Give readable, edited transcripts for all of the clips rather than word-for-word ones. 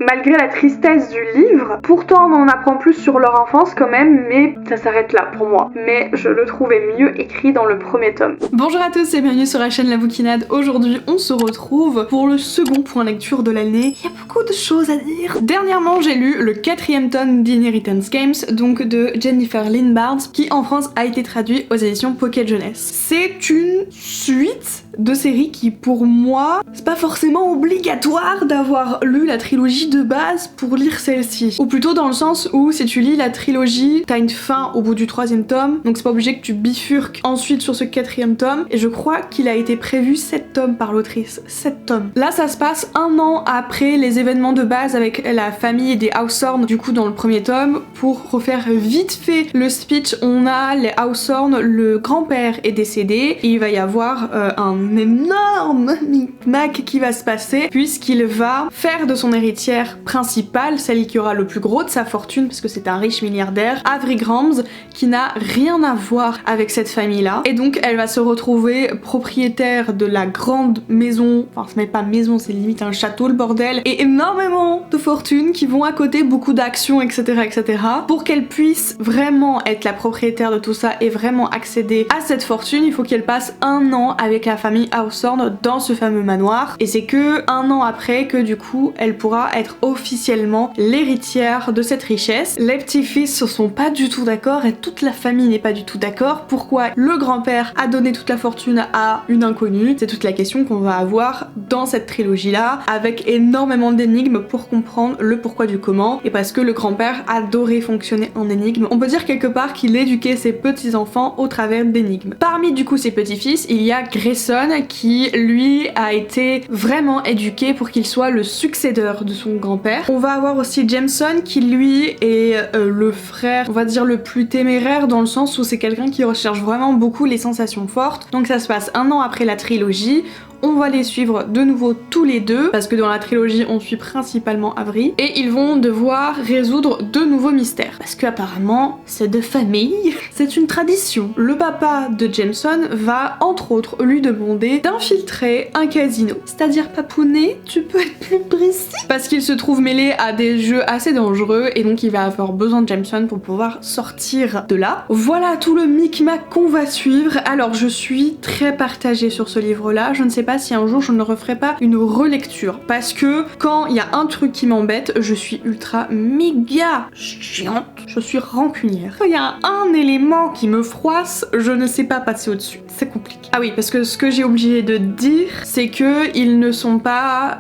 Malgré la tristesse du livre, pourtant on en apprend plus sur leur enfance quand même, mais ça s'arrête là pour moi. Mais je le trouvais mieux écrit dans le premier tome. Bonjour à tous et bienvenue sur la chaîne La Bouquinade. Aujourd'hui on se retrouve pour le second point lecture de l'année. Il y a beaucoup de choses à dire. Dernièrement j'ai lu le 4e tome d'Inheritance Games, donc de Jennifer Lynn Barnes, qui en France a été traduit aux éditions Pocket Jeunesse. C'est une suite de séries qui pour moi, c'est pas forcément obligatoire d'avoir lu la trilogie de base pour lire celle-ci. Ou plutôt dans le sens où si tu lis la trilogie, t'as une fin au bout du 3e tome, donc c'est pas obligé que tu bifurques ensuite sur ce 4e tome, et je crois qu'il a été prévu 7 tomes par l'autrice. 7 tomes. Là ça se passe un an après les événements de base avec la famille des Hawthorne, du coup dans le premier tome. Pour refaire vite fait le speech, on a les Hawthorne, le grand-père est décédé, et il va y avoir un énorme micmac qui va se passer, puisqu'il va faire de son héritière principale, celle qui aura le plus gros de sa fortune, parce que c'est un riche milliardaire, Avery Grams, qui n'a rien à voir avec cette famille-là. Et donc elle va se retrouver propriétaire de la grande maison, enfin ce n'est pas maison, c'est limite un château le bordel, et énormément de fortunes qui vont à côté, beaucoup d'actions, etc. etc. Pour qu'elle puisse vraiment être la propriétaire de tout ça et vraiment accéder à cette fortune, il faut qu'elle passe un an avec la famille Hawthorne dans ce fameux manoir, et c'est que un an après que du coup elle pourra être officiellement l'héritière de cette richesse. Les petits-fils ne sont pas du tout d'accord et toute la famille n'est pas du tout d'accord. Pourquoi le grand-père a donné toute la fortune à une inconnue? C'est toute la question qu'on va avoir dans cette trilogie là, avec énormément d'énigmes pour comprendre le pourquoi du comment, et parce que le grand-père adorait fonctionner en énigmes. On peut dire quelque part qu'il éduquait ses petits-enfants au travers d'énigmes. Parmi du coup ses petits-fils, il y a Grayson qui lui a été vraiment éduqué pour qu'il soit le successeur de son grand-père. On va avoir aussi Jameson qui lui est le frère, on va dire le plus téméraire, dans le sens où c'est quelqu'un qui recherche vraiment beaucoup les sensations fortes. Donc ça se passe un an après la trilogie. On va les suivre de nouveau tous les deux, parce que dans la trilogie on suit principalement Avery, et ils vont devoir résoudre de nouveaux mystères, parce que apparemment c'est de famille, c'est une tradition. Le papa de Jameson va entre autres lui demander d'infiltrer un casino, c'est-à-dire papounet, tu peux être plus précis, parce qu'il se trouve mêlé à des jeux assez dangereux, et donc il va avoir besoin de Jameson pour pouvoir sortir de là. Voilà tout le micmac qu'on va suivre. Alors je suis très partagée sur ce livre là, je ne sais pas si un jour je ne referai pas une relecture, parce que quand il y a un truc qui m'embête, je suis ultra méga chiante, je suis rancunière. Quand il y a un élément qui me froisse, je ne sais pas passer au-dessus, c'est compliqué. Ah oui, parce que ce que j'ai oublié de dire, c'est que ils ne sont pas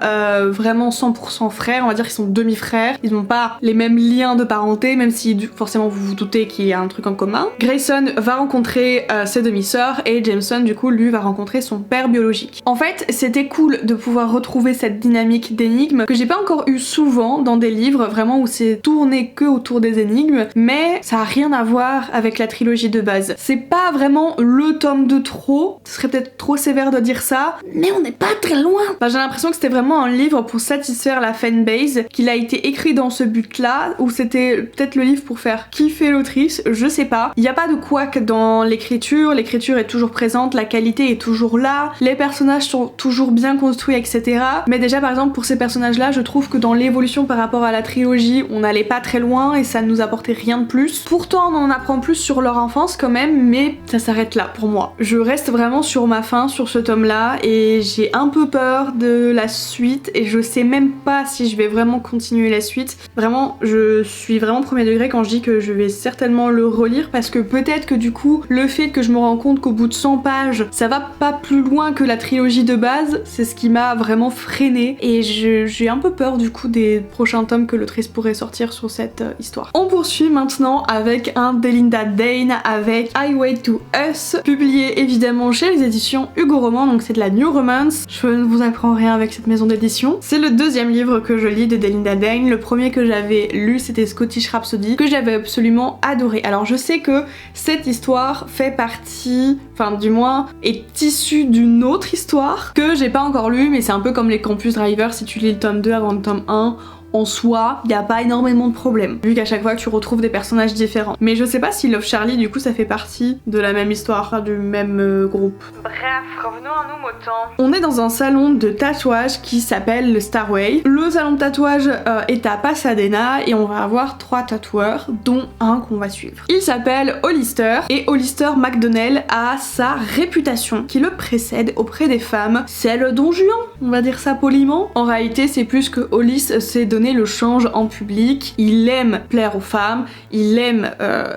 vraiment 100% frères, on va dire qu'ils sont demi-frères, ils n'ont pas les mêmes liens de parenté, même si forcément vous vous doutez qu'il y a un truc en commun. Grayson va rencontrer ses demi-sœurs, et Jameson du coup lui va rencontrer son père biologique. En fait, c'était cool de pouvoir retrouver cette dynamique d'énigmes que j'ai pas encore eu souvent dans des livres, vraiment où c'est tourné que autour des énigmes, mais ça a rien à voir avec la trilogie de base. C'est pas vraiment le tome de trop, ce serait peut-être trop sévère de dire ça, mais on n'est pas très loin. Enfin, j'ai l'impression que c'était vraiment un livre pour satisfaire la fanbase, qu'il a été écrit dans ce but-là, ou c'était peut-être le livre pour faire kiffer l'autrice, je sais pas. Il y a pas de couac dans l'écriture est toujours présente, la qualité est toujours là, les personnages sont toujours bien construits, etc. Mais déjà par exemple pour ces personnages là, je trouve que dans l'évolution par rapport à la trilogie, on n'allait pas très loin et ça ne nous apportait rien de plus. Pourtant on en apprend plus sur leur enfance quand même, mais ça s'arrête là pour moi. Je reste vraiment sur ma faim sur ce tome là, et j'ai un peu peur de la suite, et je sais même pas si je vais vraiment continuer la suite. Vraiment, je suis vraiment premier degré quand je dis que je vais certainement le relire, parce que peut-être que du coup le fait que je me rends compte qu'au bout de 100 pages ça va pas plus loin que la trilogie de base, c'est ce qui m'a vraiment freinée, et j'ai un peu peur du coup des prochains tomes que l'autrice pourrait sortir sur cette histoire. On poursuit maintenant avec un Delinda Dane avec Highway to Us, publié évidemment chez les éditions Hugo Roman, donc c'est de la New Romance. Je ne vous apprends rien avec cette maison d'édition. C'est le 2e livre que je lis de Delinda Dane. Le premier que j'avais lu c'était Scottish Rhapsody, que j'avais absolument adoré. Alors je sais que cette histoire fait partie, enfin du moins est issue d'une autre histoire que j'ai pas encore lu, mais c'est un peu comme les Campus Driver, si tu lis le tome 2 avant le tome 1, en soi, il y a pas énormément de problèmes, vu qu'à chaque fois tu retrouves des personnages différents. Mais je sais pas si Love Charlie, du coup, ça fait partie de la même histoire, du même groupe. Bref, revenons à nos moutons. On est dans un salon de tatouage qui s'appelle le Starway. Le salon de tatouage est à Pasadena et on va avoir 3 tatoueurs, dont un qu'on va suivre. Il s'appelle Hollister et Hollister McDonnell a sa réputation qui le précède auprès des femmes, celle Don Juan, on va dire ça poliment. En réalité, c'est plus que Hollis s'est donné le change en public. Il aime plaire aux femmes, il aime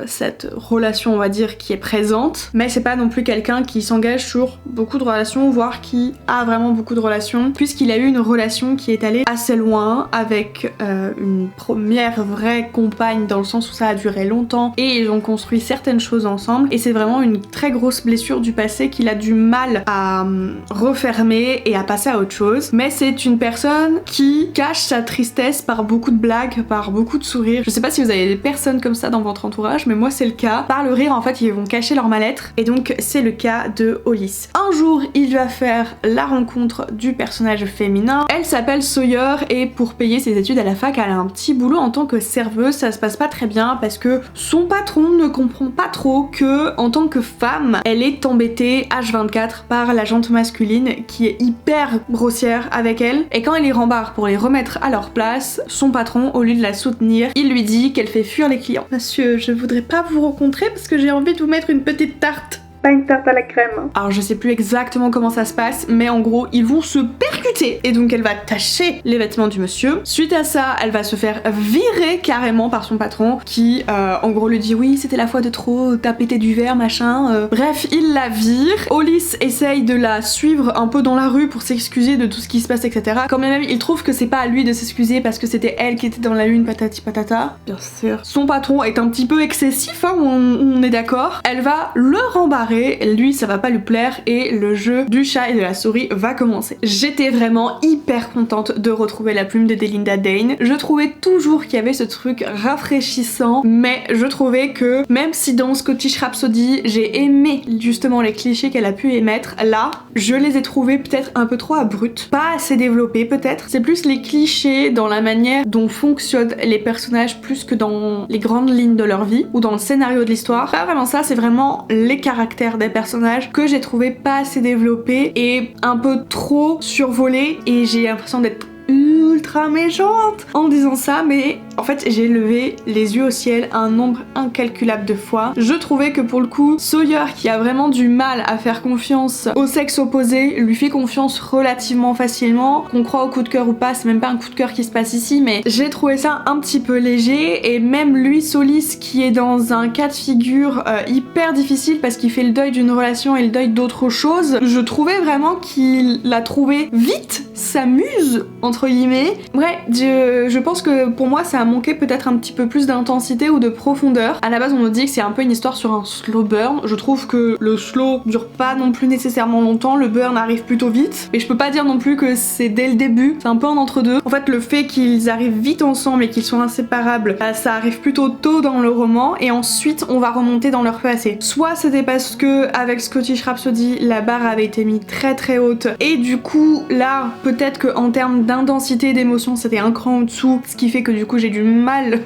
cette relation, on va dire, qui est présente, mais c'est pas non plus quelqu'un qui s'engage sur beaucoup de relations, voire qui a vraiment beaucoup de relations, puisqu'il a eu une relation qui est allée assez loin avec une première vraie compagne, dans le sens où ça a duré longtemps et ils ont construit certaines choses ensemble, et c'est vraiment une très grosse blessure du passé qu'il a du mal à refermer et à passer à autre chose. Mais c'est une personne qui cache sa tristesse par beaucoup de blagues, par beaucoup de sourires. Je sais pas si vous avez des personnes comme ça dans votre entourage, mais moi c'est le cas. Par le rire, en fait, ils vont cacher leur mal-être, et donc c'est le cas de Hollis. Un jour, il va faire la rencontre du personnage féminin. Elle s'appelle Sawyer, et pour payer ses études à la fac, elle a un petit boulot en tant que serveuse. Ça se passe pas très bien parce que son patron ne comprend pas trop que, en tant que femme, elle est embêtée H24 par la jante masculine qui est hyper grossière avec elle. Et quand elle les rembarre pour les remettre à leur place, son patron, au lieu de la soutenir, il lui dit qu'elle fait fuir les clients. Monsieur, je voudrais pas vous rencontrer parce que j'ai envie de vous mettre une petite tarte. Pas une tarte à la crème. Alors je sais plus exactement comment ça se passe, mais en gros ils vont se percuter et donc elle va tacher les vêtements du monsieur. Suite à ça, elle va se faire virer carrément par son patron qui en gros lui dit oui c'était la fois de trop, t'as pété du verre machin. Bref, il la vire. Hollis essaye de la suivre un peu dans la rue pour s'excuser de tout ce qui se passe, etc. Quand même il trouve que c'est pas à lui de s'excuser parce que c'était elle qui était dans la lune, patati patata. Bien sûr. Son patron est un petit peu excessif, hein, on est d'accord. Elle va le rembarrer. Lui ça va pas lui plaire et le jeu du chat et de la souris va commencer. J'étais vraiment hyper contente de retrouver la plume de Delinda Dane. Je trouvais toujours qu'il y avait ce truc rafraîchissant, mais je trouvais que même si dans Scottish Rhapsody j'ai aimé justement les clichés qu'elle a pu émettre, là je les ai trouvés peut-être un peu trop abrupts, pas assez développés peut-être. C'est plus les clichés dans la manière dont fonctionnent les personnages plus que dans les grandes lignes de leur vie ou dans le scénario de l'histoire. Pas vraiment ça, c'est vraiment les caractères des personnages que j'ai trouvé pas assez développés et un peu trop survolés, et j'ai l'impression d'être ultra méchante en disant ça, mais en fait j'ai levé les yeux au ciel un nombre incalculable de fois. Je trouvais que pour le coup, Sawyer, qui a vraiment du mal à faire confiance au sexe opposé, lui fait confiance relativement facilement. Qu'on croit au coup de cœur ou pas, c'est même pas un coup de cœur qui se passe ici, mais j'ai trouvé ça un petit peu léger. Et même lui, Solis, qui est dans un cas de figure hyper difficile parce qu'il fait le deuil d'une relation et le deuil d'autre chose, je trouvais vraiment qu'il l'a trouvé vite, s'amuse entre guillemets. Ouais, je pense que pour moi ça a manqué peut-être un petit peu plus d'intensité ou de profondeur. À la base on nous dit que c'est un peu une histoire sur un slow burn. Je trouve que le slow dure pas non plus nécessairement longtemps, le burn arrive plutôt vite. Mais je peux pas dire non plus que c'est dès le début, c'est un peu en entre-deux. En fait le fait qu'ils arrivent vite ensemble et qu'ils soient inséparables, ça arrive plutôt tôt dans le roman, et ensuite on va remonter dans leur passé. Soit c'était parce que avec Scottish Rhapsody la barre avait été mise très très haute et du coup là peut-être que en termes d'intensité d'émotion c'était un cran en dessous, ce qui fait que du coup j'ai du mal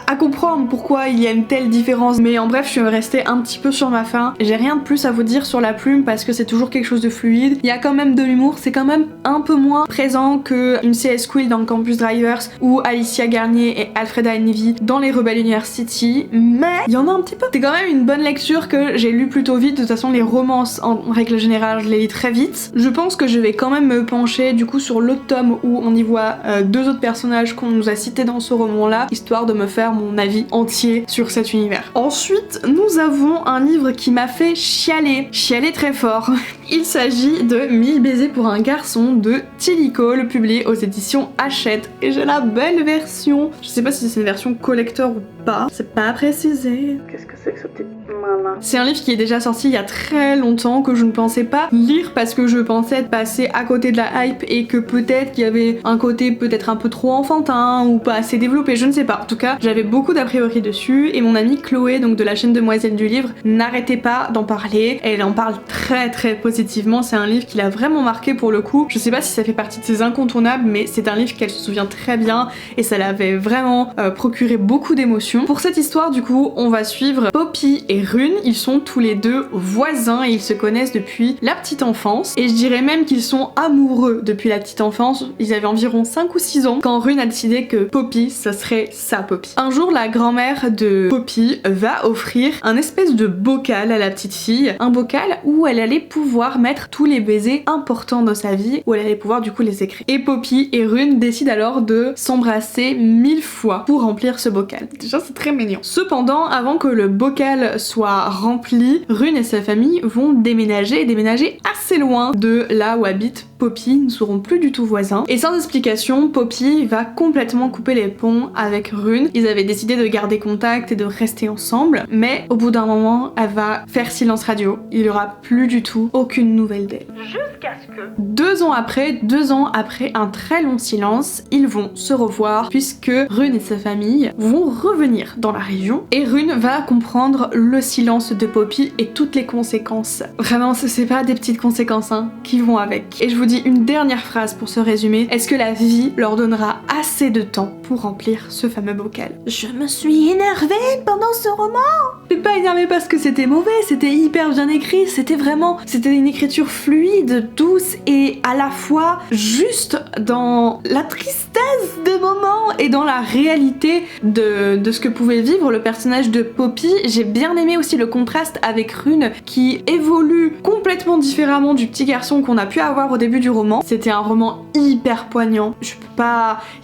à comprendre pourquoi il y a une telle différence. Mais en bref, je suis restée un petit peu sur ma faim. J'ai rien de plus à vous dire sur la plume parce que c'est toujours quelque chose de fluide. Il y a quand même de l'humour, c'est quand même un peu moins présent qu'une CS Quill dans Campus Drivers ou Alicia Garnier et Alfreda Ivy dans les Rebel University, mais il y en a un petit peu. C'est quand même une bonne lecture que j'ai lu plutôt vite. De toute façon les romances en règle générale je les lis très vite. Je pense que je vais quand même me pencher du coup sur l'autre tome où on y voit deux autres personnages qu'on nous a cités dans ce roman là, histoire de me faire mon avis entier sur cet univers. Ensuite nous avons un livre qui m'a fait chialer très fort. Il s'agit de 1000 baisers pour un garçon de Tilly Cole, publié aux éditions Hachette, et j'ai la belle version. Je sais pas si c'est une version collector ou pas, c'est pas précisé. Qu'est-ce que c'est que ce petit maman? C'est un livre qui est déjà sorti il y a très longtemps, que je ne pensais pas lire parce que je pensais être passé à côté de la hype et que peut-être qu'il y avait un côté peut-être un peu trop enfantin ou pas assez développé, je ne sais pas. En tout cas, j'avais beaucoup d'a priori dessus, et mon amie Chloé, donc de la chaîne Demoiselle du Livre, n'arrêtait pas d'en parler. Elle en parle très très positivement positivement, c'est un livre qui l'a vraiment marqué pour le coup. Je sais pas si ça fait partie de ses incontournables, mais c'est un livre qu'elle se souvient très bien et ça l'avait vraiment procuré beaucoup d'émotions. Pour cette histoire du coup, on va suivre Poppy et Rune. Ils sont tous les deux voisins et ils se connaissent depuis la petite enfance. Et je dirais même qu'ils sont amoureux depuis la petite enfance. Ils avaient environ 5 ou 6 ans quand Rune a décidé que Poppy, ça serait sa Poppy. Un jour, la grand-mère de Poppy va offrir un espèce de bocal à la petite fille. Un bocal où elle allait pouvoir mettre tous les baisers importants de sa vie, où elle allait pouvoir du coup les écrire. Et Poppy et Rune décident alors de s'embrasser 1000 fois pour remplir ce bocal. Déjà, c'est très mignon. Cependant, avant que le bocal soit rempli, Rune et sa famille vont déménager assez loin de là où habite Poppy, ne seront plus du tout voisins. Et sans explication, Poppy va complètement couper les ponts avec Rune. Ils avaient décidé de garder contact et de rester ensemble, mais au bout d'un moment, elle va faire silence radio. Il n'y aura plus du tout aucune nouvelle d'elle. Jusqu'à ce que... 2 ans après un très long silence, ils vont se revoir puisque Rune et sa famille vont revenir dans la région et Rune va comprendre le silence de Poppy et toutes les conséquences. Vraiment, c'est pas des petites conséquences qui vont avec. Et je vous dis une dernière phrase pour ce résumé. Est-ce que la vie leur donnera assez de temps pour remplir ce fameux bocal? Je me suis énervée pendant ce roman. Je suis pas énervée parce que c'était mauvais, c'était hyper bien écrit, c'était une écriture fluide, douce et à la fois juste dans la tristesse des moments et dans la réalité de ce que pouvait vivre le personnage de Poppy. J'ai bien aimé aussi le contraste avec Rune qui évolue complètement différemment du petit garçon qu'on a pu avoir au début du roman. C'était un roman hyper poignant.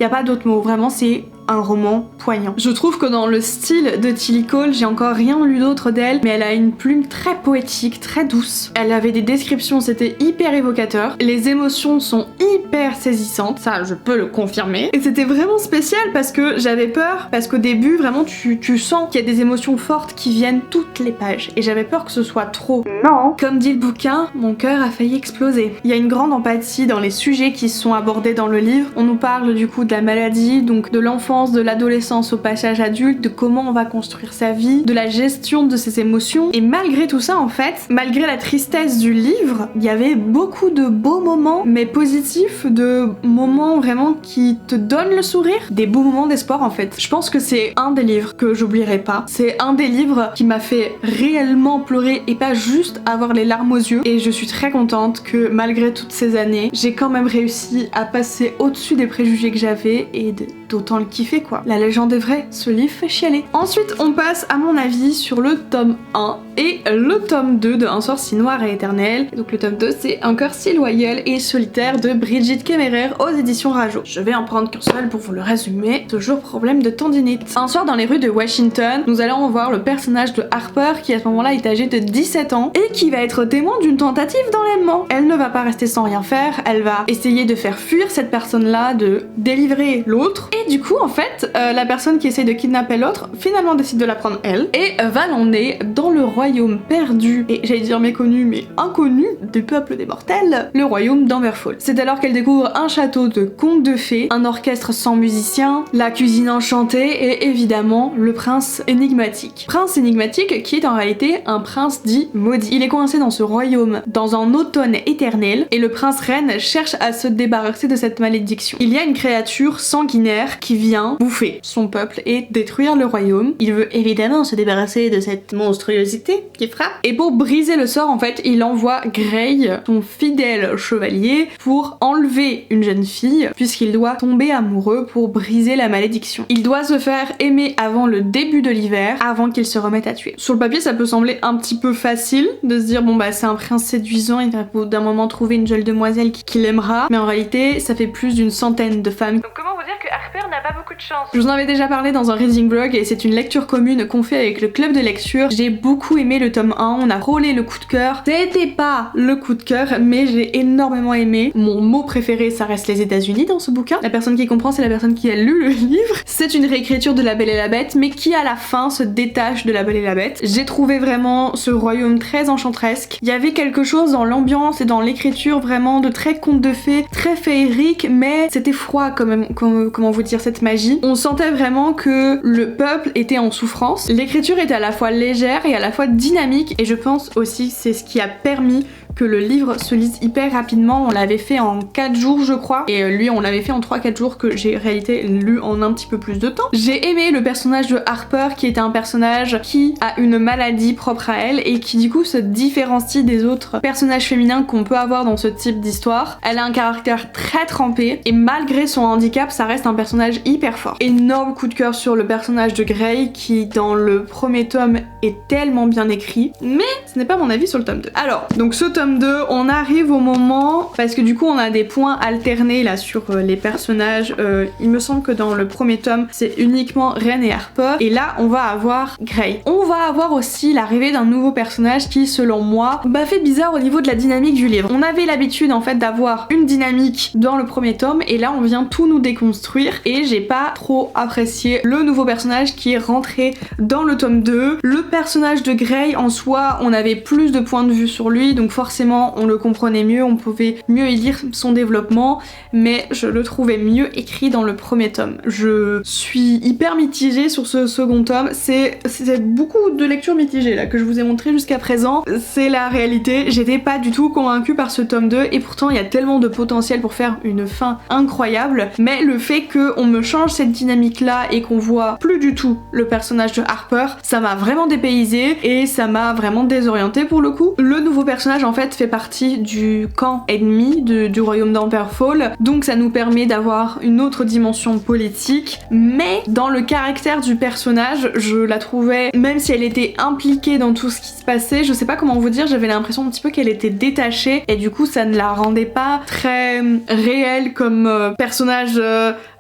Y a pas d'autre mot, vraiment c'est un roman poignant. Je trouve que dans le style de Tilly Cole, j'ai encore rien lu d'autre d'elle, mais elle a une plume très poétique, très douce. Elle avait des descriptions, c'était hyper évocateur. Les émotions sont hyper saisissantes, ça je peux le confirmer. Et c'était vraiment spécial parce que j'avais peur, parce qu'au début vraiment tu sens qu'il y a des émotions fortes qui viennent toutes les pages. Et j'avais peur que ce soit trop. Non. Comme dit le bouquin, mon cœur a failli exploser. Il y a une grande empathie dans les sujets qui sont abordés dans le livre. On nous parle du coup de la maladie, donc de l'enfance, de l'adolescence au passage adulte, de comment on va construire sa vie, de la gestion de ses émotions. Et malgré tout ça, en fait, malgré la tristesse du livre, il y avait beaucoup de beaux moments, mais positifs, de moments vraiment qui te donnent le sourire, des beaux moments d'espoir en fait. Je pense que c'est un des livres que j'oublierai pas. C'est un des livres qui m'a fait réellement pleurer et pas juste avoir les larmes aux yeux. Et je suis très contente que malgré toutes ces années, j'ai quand même réussi à passer au-dessus des préjugés que j'avais et d'autant le kiffer quoi. La légende est vraie, ce livre fait chialer. Ensuite, on passe à mon avis sur le tome 1 et le tome 2 de Un soir si noir et éternel. Donc le tome 2 c'est Un cœur si loyal et solitaire de Brigitte Kémérer aux éditions Rajo. Je vais en prendre qu'un seul pour vous le résumer. Toujours problème de tendinite. Un soir dans les rues de Washington, nous allons voir le personnage de Harper qui à ce moment-là est âgé de 17 ans et qui va être témoin d'une tentative d'enlèvement. Elle ne va pas rester sans rien faire, elle va essayer de faire fuir cette personne-là, de délivrer l'autre. Et du coup en fait, la personne qui essaie de kidnapper l'autre finalement décide de la prendre elle et va l'emmener dans le royaume perdu et j'allais dire méconnu mais inconnu du peuple des mortels, le royaume d'Amberfall. C'est alors qu'elle découvre un château de contes de fées, un orchestre sans musiciens, la cuisine enchantée et évidemment le prince énigmatique. Prince énigmatique qui est en réalité un prince dit maudit. Il est coincé dans ce royaume dans un automne éternel et le prince reine cherche à se débarrasser de cette malédiction. Il y a une créature sanguinaire qui vient bouffer son peuple et détruire le royaume. Il veut évidemment se débarrasser de cette monstruosité qui frappe. Et pour briser le sort, en fait, il envoie Grey, son fidèle chevalier, pour enlever une jeune fille, puisqu'il doit tomber amoureux pour briser la malédiction. Il doit se faire aimer avant le début de l'hiver, avant qu'il se remette à tuer. Sur le papier, ça peut sembler un petit peu facile de se dire, bon bah c'est un prince séduisant, il va d'un moment trouver une jolie demoiselle qui l'aimera, mais en réalité, ça fait plus d'une centaine de femmes. Donc comment vous dire que Harper n'a pas beaucoup de chance? Je vous en avais déjà parlé dans un reading blog et c'est une lecture commune qu'on fait avec le club de lecture. J'ai beaucoup aimé le tome 1, on a frôlé le coup de cœur. C'était pas le coup de cœur, mais j'ai énormément aimé. Mon mot préféré, ça reste les États-Unis dans ce bouquin. La personne qui comprend, c'est la personne qui a lu le livre. C'est une réécriture de La Belle et la Bête, mais qui à la fin se détache de La Belle et la Bête. J'ai trouvé vraiment ce royaume très enchanteresque. Il y avait quelque chose dans l'ambiance et dans l'écriture vraiment de très conte de fées, très féerique, mais c'était froid quand même, comment vous dire, cette magie. On sentait vraiment que le peuple était en souffrance. L'écriture était à la fois légère et à la fois dynamique et je pense aussi c'est ce qui a permis que le livre se lise hyper rapidement. On l'avait fait en 4 jours je crois, et lui on l'avait fait en 3-4 jours que j'ai en réalité lu en un petit peu plus de temps. J'ai aimé le personnage de Harper qui était un personnage qui a une maladie propre à elle et qui du coup se différencie des autres personnages féminins qu'on peut avoir dans ce type d'histoire. Elle a un caractère très trempé et malgré son handicap ça reste un personnage hyper fort. Énorme coup de cœur sur le personnage de Grey qui dans le premier tome est tellement bien écrit, mais ce n'est pas mon avis sur le tome 2. Alors, donc ce tome 2, on arrive au moment, parce que du coup on a des points alternés là sur les personnages, il me semble que dans le premier tome c'est uniquement Ren et Harper, et là on va avoir Grey. On va avoir aussi l'arrivée d'un nouveau personnage qui selon moi fait bizarre au niveau de la dynamique du livre. On avait l'habitude en fait d'avoir une dynamique dans le premier tome et là on vient tout nous déconstruire et j'ai pas trop apprécié le nouveau personnage qui est rentré dans le tome 2. Le personnage de Grey en soi, on avait plus de points de vue sur lui donc forcément on le comprenait mieux, on pouvait mieux y lire son développement, mais je le trouvais mieux écrit dans le premier tome. Je suis hyper mitigée sur ce second tome, c'est beaucoup de lectures mitigées là que je vous ai montré jusqu'à présent, c'est la réalité. J'étais pas du tout convaincue par ce tome 2 et pourtant il y a tellement de potentiel pour faire une fin incroyable, mais le fait qu'on me change cette dynamique là et qu'on voit plus du tout le personnage de Harper, ça m'a vraiment dépaysée et ça m'a vraiment désorientée pour le coup. Le nouveau personnage en fait fait partie du camp ennemi du royaume d'Amberfall, donc ça nous permet d'avoir une autre dimension politique, mais dans le caractère du personnage, je la trouvais, même si elle était impliquée dans tout ce qui se passait, je sais pas comment vous dire, j'avais l'impression un petit peu qu'elle était détachée et du coup ça ne la rendait pas très réelle comme personnage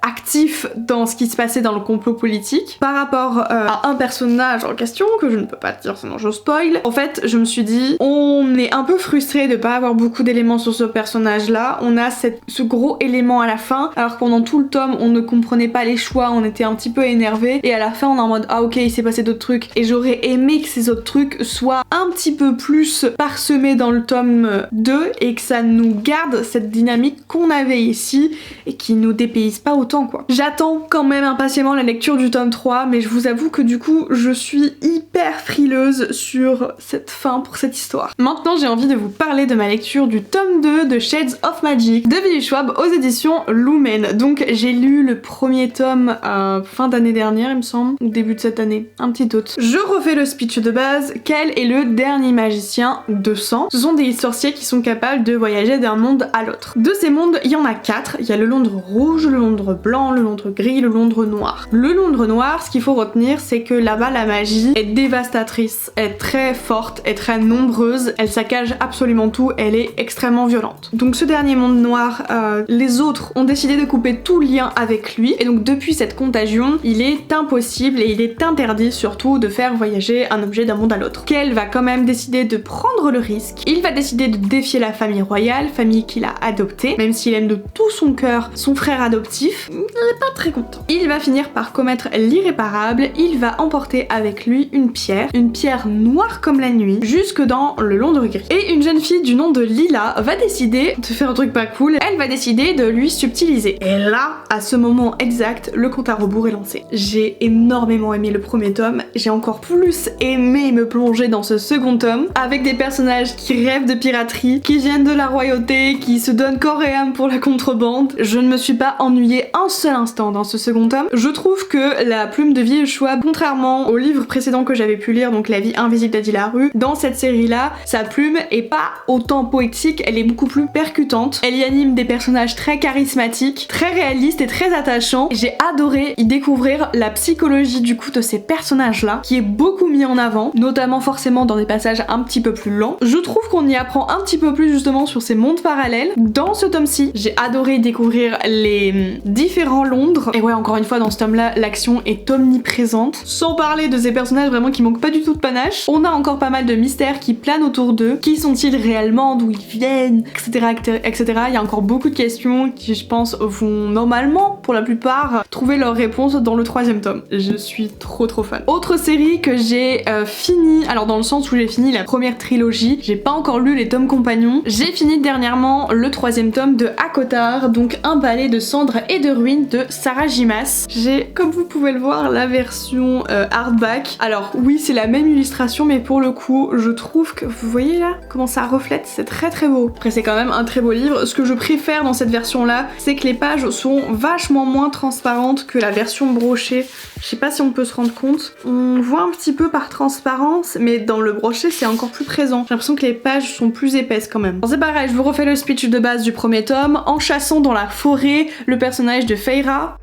actif dans ce qui se passait dans le complot politique par rapport à un personnage en question que je ne peux pas dire sinon je spoil. En fait je me suis dit on est un peu frustré de pas avoir beaucoup d'éléments sur ce personnage là, on a ce gros élément à la fin alors que pendant tout le tome on ne comprenait pas les choix, on était un petit peu énervé et à la fin on est en mode ah ok il s'est passé d'autres trucs et j'aurais aimé que ces autres trucs soient un petit peu plus parsemés dans le tome 2 et que ça nous garde cette dynamique qu'on avait ici et qui nous dépayse pas autant quoi. J'attends quand même impatiemment la lecture du tome 3 mais je vous avoue que du coup je suis hyper frileuse sur cette fin pour cette histoire. Maintenant j'ai envie de vous parler de ma lecture du tome 2 de Shades of Magic de Billy Schwab aux éditions Lumen. Donc j'ai lu le premier tome fin d'année dernière il me semble, ou début de cette année, un petit doute. Je refais le speech de base. Quel est le dernier magicien de sang? Ce sont des sorciers qui sont capables de voyager d'un monde à l'autre. De ces mondes, il y en a 4. Il y a le Londres rouge, le Londres blanc, le Londres gris, le Londres noir. Le Londres noir, ce qu'il faut retenir, c'est que là-bas la magie est dévastatrice, est très forte, est très nombreuse, elle saccage absolument tout, elle est extrêmement violente. Donc ce dernier monde noir, les autres ont décidé de couper tout lien avec lui, et donc depuis cette contagion, il est impossible et il est interdit surtout de faire voyager un objet d'un monde à l'autre. Kel va quand même décider de prendre le risque, il va décider de défier la famille royale, famille qu'il a adoptée, même s'il aime de tout son cœur son frère adoptif, il n'est pas très content. Il va finir par commettre l'irréparable, il va emporter avec lui une pierre noire comme la nuit, jusque dans le Londres gris. Et une jeune fille du nom de Lila va décider de faire un truc pas cool, elle va décider de lui subtiliser. Et là, à ce moment exact, le compte à rebours est lancé. J'ai énormément aimé le premier tome, j'ai encore plus aimé me plonger dans ce second tome, avec des personnages qui rêvent de piraterie, qui viennent de la royauté, qui se donnent corps et âme pour la contrebande. Je ne me suis pas ennuyée un seul instant dans ce second tome. Je trouve que la plume de Billy Schwab, contrairement au livre précédent que j'avais pu lire, donc La vie invisible d'Adi Larue, dans cette série-là, sa plume est pas autant poétique, elle est beaucoup plus percutante. Elle y anime des personnages très charismatiques, très réalistes et très attachants. J'ai adoré y découvrir la psychologie du coup de ces personnages-là, qui est beaucoup mis en avant, notamment forcément dans des passages un petit peu plus lents. Je trouve qu'on y apprend un petit peu plus justement sur ces mondes parallèles. Dans ce tome-ci, j'ai adoré découvrir les différents Londres. Et ouais, encore une fois, dans ce tome-là, l'action est omniprésente. Sans parler de ces personnages vraiment qui manquent pas du tout de panache. On a encore pas mal de mystères qui planent autour d'eux. Qui sont-ils réellement? D'où ils viennent? Etc. etc. Il y a encore beaucoup de questions qui, je pense, vont normalement pour la plupart trouver leur réponse dans le 3e tome. Je suis trop fan. Autre série que j'ai fini, alors dans le sens où j'ai fini la première trilogie, j'ai pas encore lu les tomes compagnons. J'ai fini dernièrement le 3e tome de Akotar, donc un balai de cendres et de ruines de Sarah J. Maas. J'ai, comme vous pouvez le voir, la version hardback. Alors oui, c'est la même illustration, mais pour le coup, je trouve que, vous voyez là, comment ça reflète, c'est très beau. Après c'est quand même un très beau livre. Ce que je préfère dans cette version là, c'est que les pages sont vachement moins transparentes que la version brochée. Je sais pas si on peut se rendre compte. On voit un petit peu par transparence, mais dans le brochet c'est encore plus présent. J'ai l'impression que les pages sont plus épaisses quand même. Bon, c'est pareil, je vous refais le speech de base du premier tome. En chassant dans la forêt, le personnage de Feyre,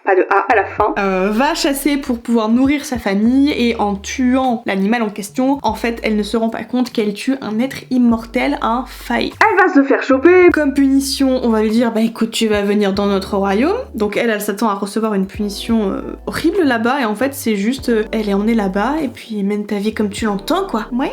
pas de A à la fin, va chasser pour pouvoir nourrir sa famille, et en tuant l'animal en question, en fait elle ne se rend pas compte qu'elle tue un être immortel, un fae. elle va se faire choper. Comme punition, on va lui dire bah écoute, tu vas venir dans notre royaume. Donc elle s'attend à recevoir une punition horrible là-bas, et en fait c'est juste elle est emmenée là-bas et puis mène ta vie comme tu l'entends quoi. Ouais.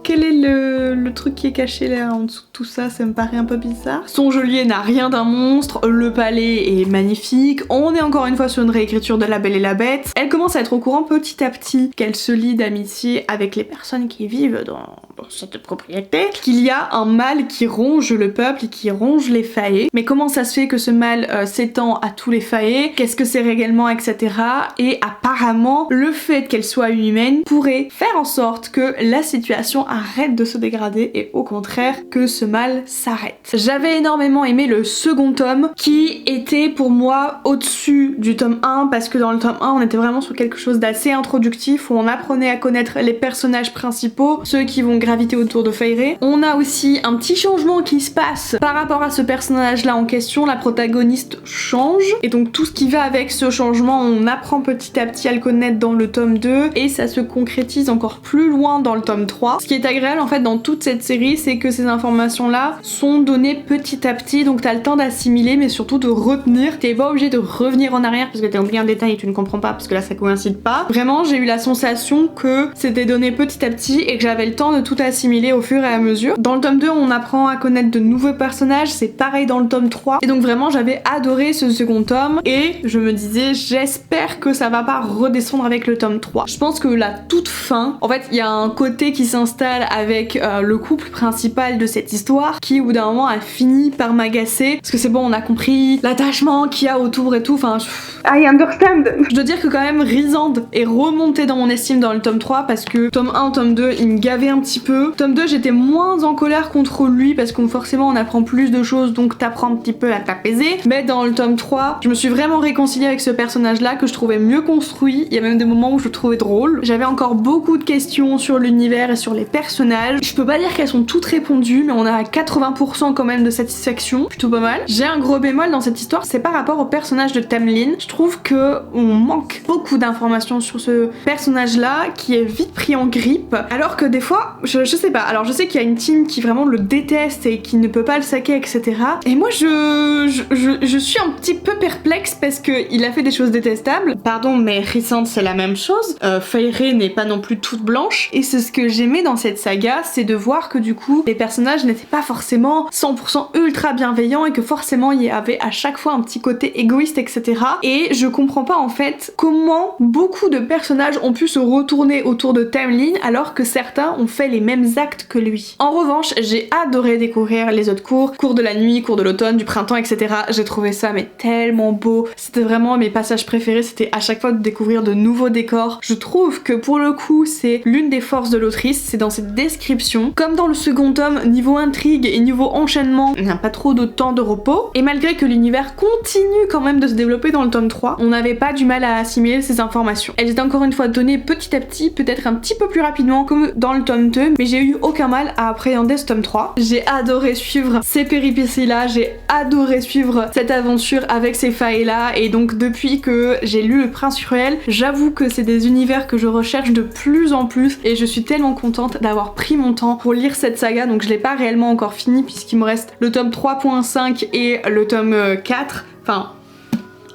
Quel est le truc qui est caché là en dessous de tout ça? Ça me paraît un peu bizarre. Son geôlier n'a rien d'un monstre, le palais est magnifique, on est encore une fois sur une réécriture de La Belle et la Bête. Elle commence à être au courant petit à petit qu'elle se lie d'amitié avec les personnes qui vivent dans cette propriété, qu'il y a un mal qui ronge le peuple et qui ronge les fae. Mais comment ça se fait que ce mal s'étend à tous les fae? Qu'est-ce que c'est réellement, etc. Et apparemment, le fait qu'elle soit humaine pourrait faire en sorte que la situation arrête de se dégrader et au contraire que ce mal s'arrête. J'avais énormément aimé le second tome qui était pour moi au-dessus du tome 1 parce que dans le tome 1 on était vraiment sur quelque chose d'assez introductif où on apprenait à connaître les personnages principaux, ceux qui vont graviter autour de Feyre. On a aussi un petit changement qui se passe par rapport à ce personnage là en question, la protagoniste change et donc tout ce qui va avec ce changement on apprend petit à petit à le connaître dans le tome 2 et ça se concrétise encore plus loin dans le tome 3. Ce qui est agréable en fait dans toute cette série, c'est que ces informations là sont données petit à petit, donc t'as le temps d'assimiler mais surtout de retenir. T'es pas obligé de revenir en arrière parce que t'as oublié un détail et tu ne comprends pas parce que là ça coïncide pas. Vraiment j'ai eu la sensation que c'était donné petit à petit et que j'avais le temps de tout assimiler au fur et à mesure. Dans le tome 2 on apprend à connaître de nouveaux personnages, c'est pareil dans le tome 3 et donc vraiment j'avais adoré ce second tome et je me disais j'espère que ça va pas redescendre avec le tome 3. Je pense que la toute fin, en fait il y a un côté qui s'installe avec le couple principal de cette histoire qui au bout d'un moment a fini par m'agacer parce que c'est bon on a compris l'attachement qu'il y a autour et tout, enfin I understand. je dois dire que quand même Rhysand est remonté dans mon estime dans le tome 3 parce que tome 1, tome 2 il me gavait un petit peu. Tome 2 j'étais moins en colère contre lui parce que forcément on apprend plus de choses donc t'apprends un petit peu à t'apaiser, mais dans le tome 3 je me suis vraiment réconciliée avec ce personnage là que je trouvais mieux construit. Il y a même des moments où je le trouvais drôle. J'avais encore beaucoup de questions sur l'univers et sur les personnages. Je peux pas dire qu'elles sont toutes répondues mais on a 80% quand même de satisfaction, plutôt pas mal. J'ai un gros bémol dans cette histoire, c'est par rapport au personnage de Tamlin. Je trouve que on manque beaucoup d'informations sur ce personnage là qui est vite pris en grippe alors que des fois je sais pas, alors je sais qu'il y a une team qui vraiment le déteste et qui ne peut pas le saquer etc et moi je suis un petit peu perplexe parce que il a fait des choses détestables, pardon mais Rhysand c'est la même chose, Feyre n'est pas non plus toute blanche et c'est ce que j'aimais dans cette saga, c'est de voir que du coup les personnages n'étaient pas forcément 100% ultra bienveillants et que forcément il y avait à chaque fois un petit côté égoïste etc et je comprends pas en fait comment beaucoup de personnages ont pu se retourner autour de Tamlin alors que certains ont fait les mêmes actes que lui. En revanche j'ai adoré découvrir les autres cours de la nuit, cours de l'automne, du printemps etc, j'ai trouvé ça mais tellement beau, c'était vraiment mes passages préférés, c'était à chaque fois de découvrir de nouveaux décors. Je trouve que pour le coup c'est l'une des forces de l'autrice, c'est dans cette description. Comme dans le second tome, niveau intrigue et niveau enchaînement, il n'y a pas trop de temps de repos. Et malgré que l'univers continue quand même de se développer dans le tome 3, on n'avait pas du mal à assimiler ces informations. Elles étaient encore une fois données petit à petit, peut-être un petit peu plus rapidement comme dans le tome 2, mais j'ai eu aucun mal à appréhender ce tome 3. J'ai adoré suivre ces péripéties là, j'ai adoré suivre cette aventure avec ces failles là, et donc depuis que j'ai lu Le Prince Cruel, j'avoue que c'est des univers que je recherche de plus en plus et je suis tellement contente d'avoir pris mon temps pour lire cette saga, donc je l'ai pas réellement encore fini puisqu'il me reste le tome 3.5 et le tome 4, enfin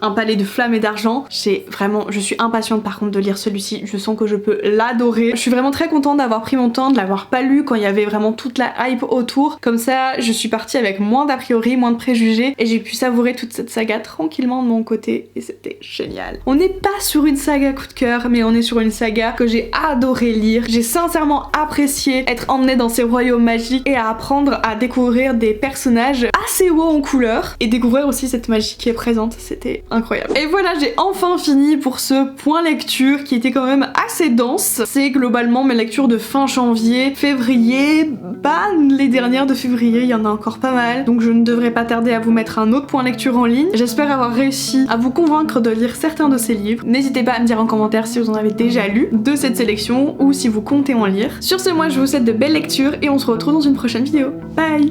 Un palais de flammes et d'argent. Je suis impatiente par contre de lire celui-ci, je sens que je peux l'adorer. Je suis vraiment très contente d'avoir pris mon temps, de l'avoir pas lu quand il y avait vraiment toute la hype autour. Comme ça, je suis partie avec moins d'a priori, moins de préjugés et j'ai pu savourer toute cette saga tranquillement de mon côté et c'était génial. On n'est pas sur une saga coup de cœur, mais on est sur une saga que j'ai adoré lire. J'ai sincèrement apprécié être emmenée dans ces royaumes magiques et à apprendre à découvrir des personnages assez hauts en couleur et découvrir aussi cette magie qui est présente. C'était incroyable. Et voilà, j'ai enfin fini pour ce point lecture qui était quand même assez dense. C'est globalement mes lectures de fin janvier, février, les dernières de février, il y en a encore pas mal, donc je ne devrais pas tarder à vous mettre un autre point lecture en ligne. J'espère avoir réussi à vous convaincre de lire certains de ces livres. N'hésitez pas à me dire en commentaire si vous en avez déjà lu de cette sélection ou si vous comptez en lire. Sur ce, moi je vous souhaite de belles lectures et on se retrouve dans une prochaine vidéo. Bye!